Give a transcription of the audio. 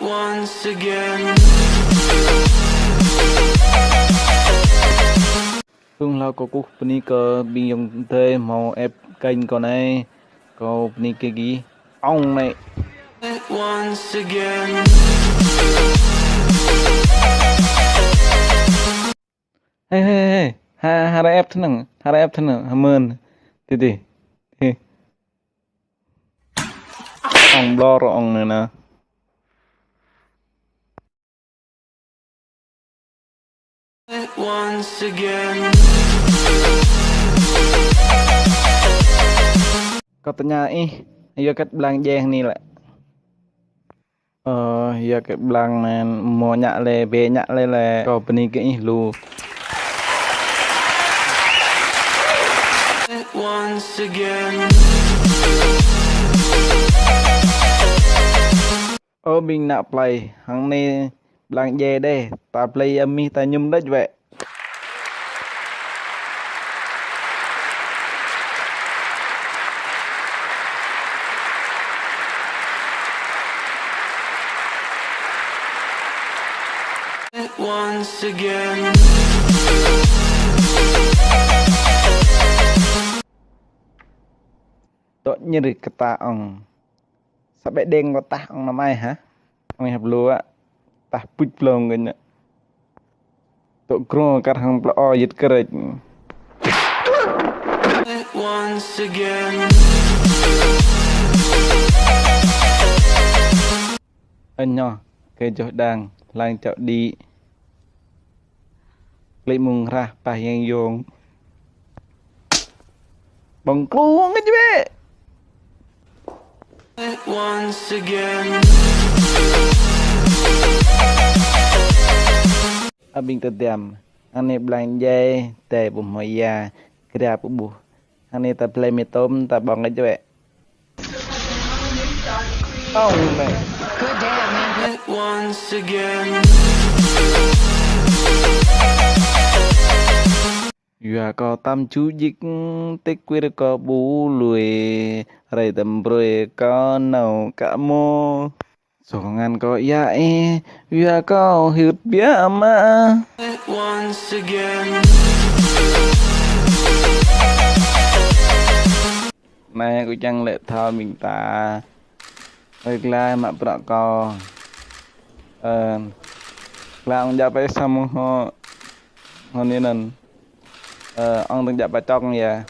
once again. Phương lao có cú pni cơ bình dùng thế màu ép kênh còn này có pni kia ký ong này Once again. hey hey hey ha ra ép thế nào hàm ơn thì ong lo rồi ong này nè Once again. katanya iya kat belang jeng ni lại iya kat belang nan mo nyak le be nyak le le có pni cái lu Once again. mình nạp play hàng này belang je đây ta play mi ta nhum đất vậy Once again. tự nhiên được kata ong sampai đen có ta ong namai hả ong hẹp lúa ta put plong cái nè tụ kro cắt hàng plo yết keret Once again. anh nhỏ cái chỗ đang lang chợ đi lấy mùng ra bài yang yong bằng luôn cái chứ bé Once again. bình tự tiệm anh em lang dây tè bùm hồi già cái đà bùm bù anh em ta play mì tôm ta bằng cái chứ bé ông này Once again. giờ có tam chú dịch tích quyết có bú lùi rồi tầm rồi có nấu cả mô số ngàn có dạy giờ có hiệp bia mà Once again. này có chẳng lệ thao mình ta ơi lai mà bữa có là ông ra phải xong họ họ nên là ông từng dạy bà trong vậy